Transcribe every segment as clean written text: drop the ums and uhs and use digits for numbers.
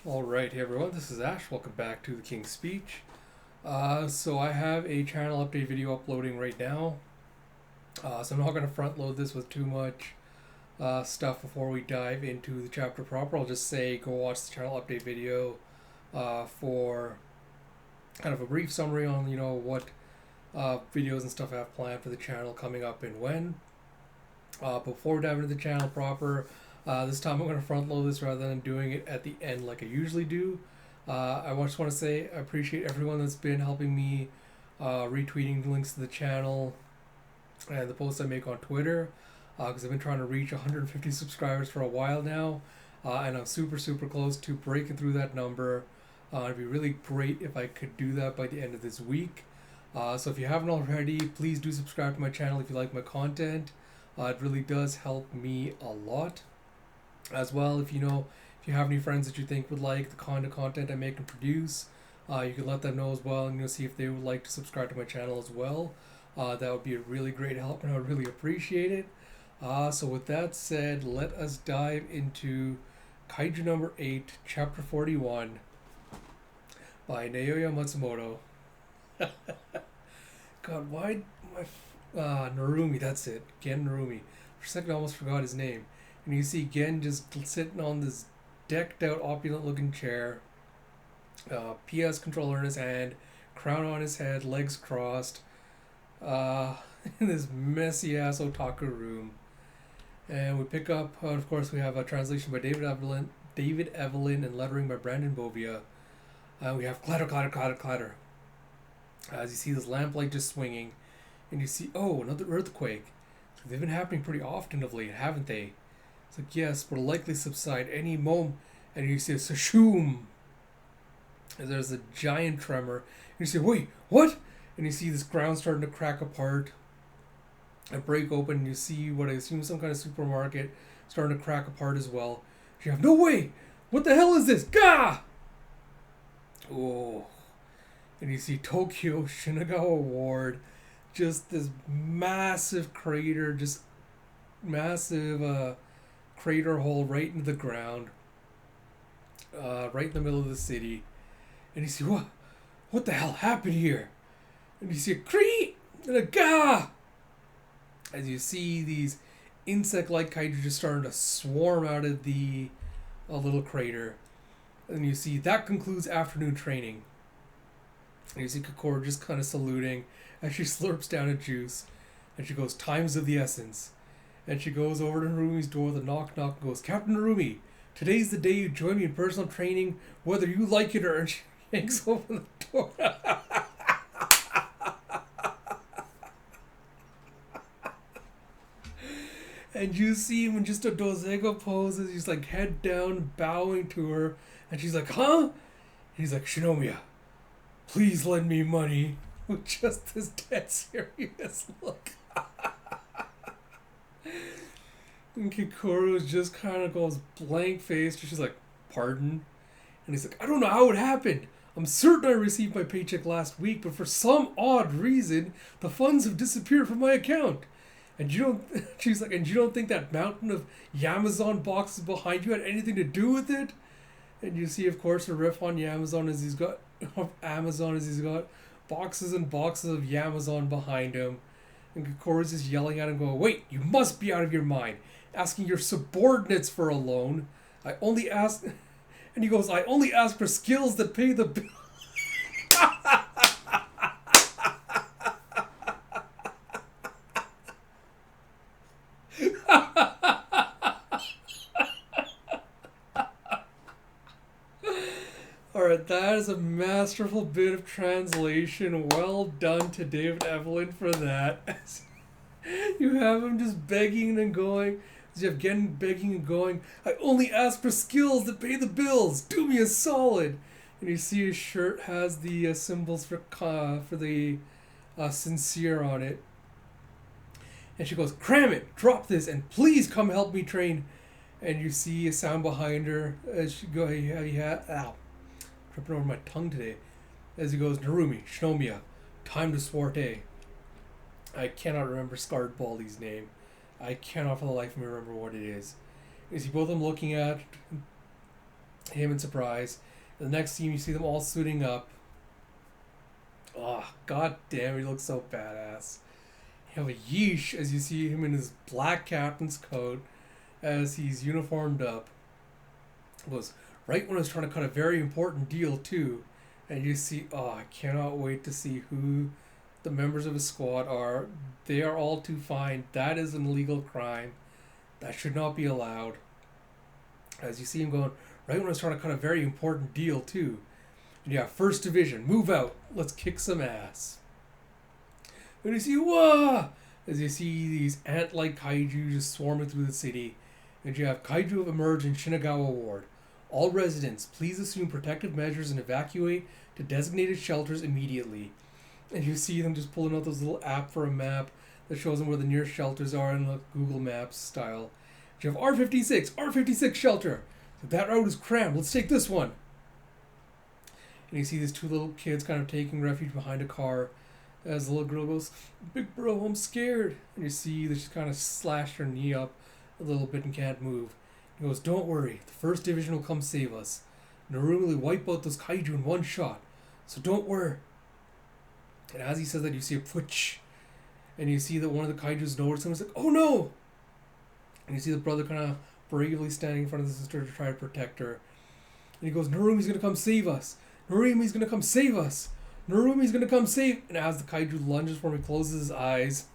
Alright, hey everyone, this is Ash. Welcome back to the King's Speech. So I have a channel update video uploading right now. So I'm not going to front load this with too much stuff before we dive into the chapter proper. I'll just say go watch the channel update video for kind of a brief summary on, what videos and stuff I have planned for the channel coming up and when. Before we dive into the channel proper, this time I'm going to front load this rather than doing it at the end like I usually do. I just want to say I appreciate everyone that's been helping me retweeting the links to the channel and the posts I make on Twitter, because I've been trying to reach 150 subscribers for a while now, and I'm super close to breaking through that number. It'd be really great if I could do that by the end of this week. So if you haven't already, please do subscribe to my channel if you like my content. It really does help me a lot. As well, if you have any friends that you think would like the kind of content I make and produce, you can let them know as well, and see if they would like to subscribe to my channel as well. That would be a really great help, and I would really appreciate it. So with that said, let us dive into Kaiju number 8, chapter 41, by Naoya Matsumoto. God, why Narumi? That's it, Gen Narumi. For a second, I almost forgot his name. And you see Gen just sitting on this decked out, opulent looking chair, PS controller in his hand, crown on his head, legs crossed, in this messy ass otaku room. And we pick up, of course, we have a translation by David Evelyn, and lettering by Brandon Bovia. We have clatter, clatter, clatter, clatter. As you see this lamplight just swinging, and you see, oh, another earthquake. So they've been happening pretty often of late, haven't they? It's like, yes, but will likely subside any moment. And you see a sashoom. And there's a giant tremor. And you say, wait, what? And you see this ground starting to crack apart and break open. And you see what I assume is some kind of supermarket starting to crack apart as well. You have, no way! What the hell is this? Gah! Oh. And you see Tokyo Shinagawa Ward. Just this massive crater. Just massive crater hole right into the ground, right in the middle of the city. And you see, what the hell happened here? And you see a cree and a gah, as you see these insect-like kaiju just starting to swarm out of the little crater. And you see that concludes afternoon training. And you see Kokoro just kind of saluting as she slurps down a juice, and she goes, time's of the essence. And she goes over to Narumi's door, the knock and goes, Captain Narumi, today's the day you join me in personal training, whether you like it or not. And she hangs open the door. And you see him in just a dozego pose as he's like head down, bowing to her. And she's like, huh? And he's like, Shinomiya, please lend me money. With just this dead serious look. And Kikoro just kind of goes blank-faced. She's like, pardon? And he's like, I don't know how it happened. I'm certain I received my paycheck last week, but for some odd reason, the funds have disappeared from my account. And she's like, and you don't think that mountain of Yamazon boxes behind you had anything to do with it? And you see, of course, a riff on Amazon as he's got boxes and boxes of Yamazon behind him. And Kokoro's just yelling at him, going, wait, you must be out of your mind. Asking your subordinates for a loan. I only ask... And he goes, I only ask for skills that pay the bill. Alright, that is a masterful bit of translation. Well done to David Evelyn for that. You have him just begging and going. You have Gen begging and going, I only ask for skills that pay the bills. Do me a solid. And you see his shirt has the symbols for the sincere on it. And she goes, cram it, drop this, and please come help me train. And you see a sound behind her as she goes, ow, tripping over my tongue today. As he goes, Narumi, Shinomiya, time to sortie. I cannot remember Scarred Baldy's name. I cannot for the life of me remember what it is. You see both of them looking at him in surprise. And the next scene, you see them all suiting up. Oh, god damn, he looks so badass. You have a yeesh as you see him in his black captain's coat as he's uniformed up. It was right when I was trying to cut a very important deal, too. And you see, oh, I cannot wait to see who the members of his squad are. They are all too fine. That is an illegal crime. That should not be allowed. As you see him going, right when I was trying to cut a very important deal, too. And yeah, First Division, move out. Let's kick some ass. And you see, whoa! As you see these ant-like kaiju just swarming through the city. And you have kaiju have emerged in Shinagawa Ward. All residents, please assume protective measures and evacuate to designated shelters immediately. And you see them just pulling out this little app for a map that shows them where the nearest shelters are in the Google Maps style. You have R56 shelter. So that road is crammed. Let's take this one. And you see these two little kids kind of taking refuge behind a car. As the little girl goes, "Big bro, I'm scared." And you see that she's kind of slashed her knee up a little bit and can't move. He goes, "Don't worry, the First Division will come save us. Narumi will wipe out those kaiju in one shot. So don't worry." And as he says that, you see a putsch. And you see that one of the kaijus notices him. He's like, "Oh no!" And you see the brother kind of bravely standing in front of the sister to try to protect her. And he goes, "Narumi's going to come save us. Narumi's going to come save us. Narumi's going to come save." And as the kaiju lunges for him, he closes his eyes.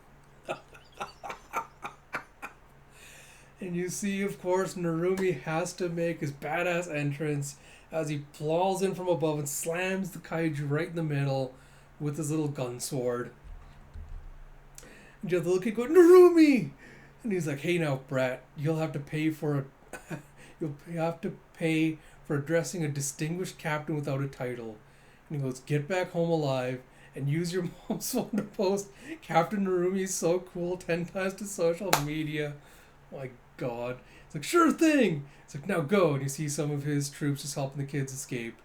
And you see, of course, Narumi has to make his badass entrance as he plows in from above and slams the kaiju right in the middle with his little gun sword. And you have the little kid going, "Narumi!" And he's like, "Hey now, brat, you'll have to pay for addressing a distinguished captain without a title." And he goes, "Get back home alive and use your mom's phone to post Captain Narumi is so cool 10 times to social media." My god. It's like, "Sure thing." It's like, "Now go." And you see some of his troops just helping the kids escape.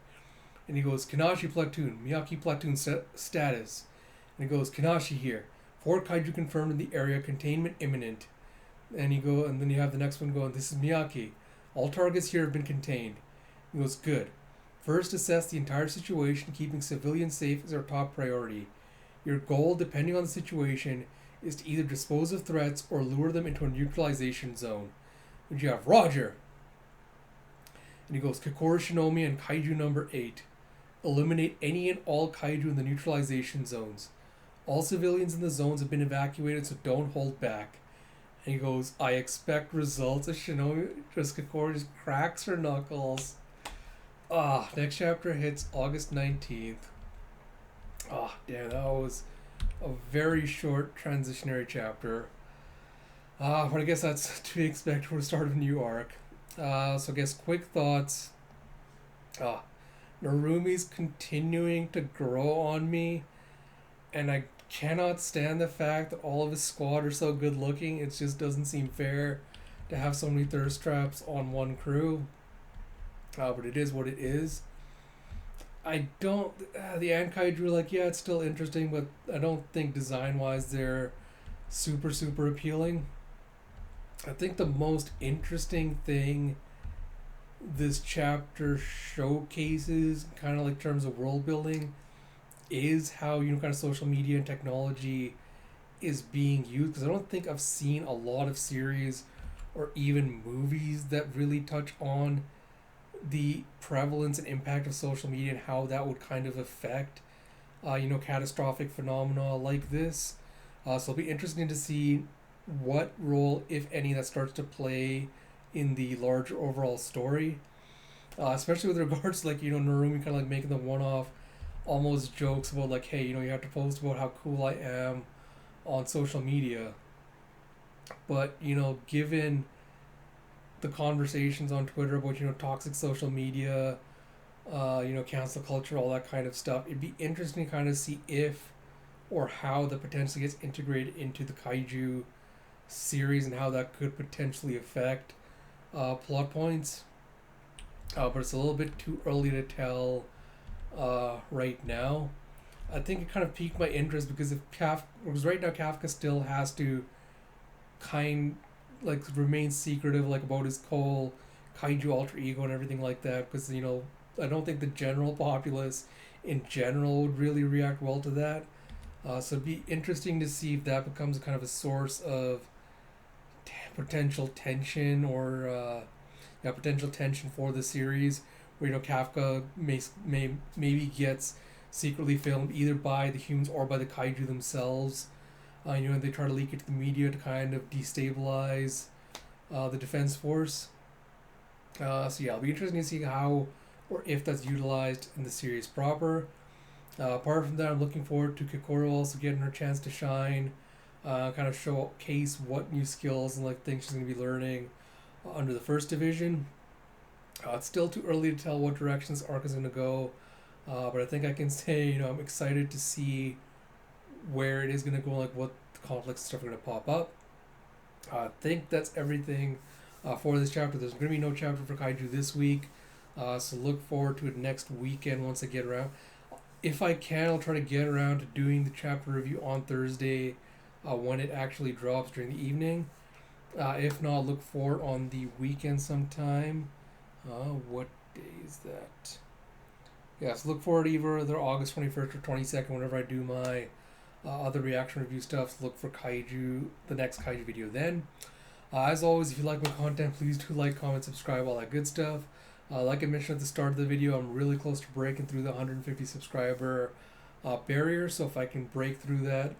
And he goes, "Kanashi platoon, Miyaki platoon status." And he goes, "Kanashi here. 4 kaiju confirmed in the area, containment imminent." And then you have the next one going, "This is Miyaki. All targets here have been contained." He goes, "Good. First, assess the entire situation. Keeping civilians safe is our top priority. Your goal, depending on the situation, is to either dispose of threats or lure them into a neutralization zone." And you have Roger. And he goes, "Kokoro Shinomi and Kaiju number 8. Eliminate any and all kaiju in the neutralization zones. All civilians in the zones have been evacuated, so don't hold back." And he goes, "I expect results." As Kokoro just cracks her knuckles. Next chapter hits August 19th. Damn, that was a very short transitionary chapter. But I guess that's to be expected for the start of a new arc. So I guess quick thoughts. Narumi's continuing to grow on me, and I cannot stand the fact that all of his squad are so good looking. It just doesn't seem fair to have so many thirst traps on one crew. But it is what it is. I don't... the Ant Kaiju, like, yeah, it's still interesting, but I don't think design-wise they're super, super appealing. I think the most interesting thing this chapter showcases, kind of like in terms of world building, is how, kind of social media and technology is being used. Because I don't think I've seen a lot of series or even movies that really touch on the prevalence and impact of social media and how that would kind of affect, catastrophic phenomena like this. So it'll be interesting to see what role, if any, that starts to play in the larger overall story. Especially with regards to, Narumi kind of like making the one-off almost jokes about, like, hey, you have to post about how cool I am on social media. But, given the conversations on Twitter about, toxic social media, cancel culture, all that kind of stuff, it'd be interesting to kind of see if or how that potentially gets integrated into the Kaiju series and how that could potentially affect plot points. But it's a little bit too early to tell right now. I think it kind of piqued my interest because because right now Kafka still has to remain secretive, about his whole kaiju alter ego and everything like that, because I don't think the general populace in general would really react well to that. So it'd be interesting to see if that becomes kind of a source of potential tension or potential tension for the series, where Kafka maybe gets secretly filmed either by the humans or by the kaiju themselves. They try to leak it to the media to kind of destabilize the defense force. So yeah, it'll be interesting to see how or if that's utilized in the series proper. Apart from that, I'm looking forward to Kokoro also getting her chance to shine, kind of showcase what new skills and things she's going to be learning under the first division. It's still too early to tell what direction this arc is going to go, but I think I can say I'm excited to see where it is going to go, what conflicts and stuff are going to pop up. I think that's everything for this chapter. There's going to be no chapter for Kaiju this week, so look forward to it next weekend once I get around. If I can, I'll try to get around to doing the chapter review on Thursday when it actually drops during the evening. If not, look for it on the weekend sometime. What day is that? Yeah, so look forward to either August 21st or 22nd whenever I do my other reaction review stuff. Look for Kaiju, the next Kaiju video then. As always, if you like my content, please do like, comment, subscribe, all that good stuff. Like I mentioned at the start of the video, I'm really close to breaking through the 150 subscriber barrier. So if I can break through that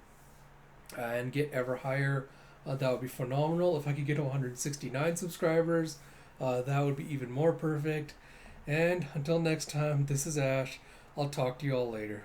and get ever higher, that would be phenomenal. If I could get to 169 subscribers, that would be even more perfect. And until next time, this is Ash. I'll talk to you all later.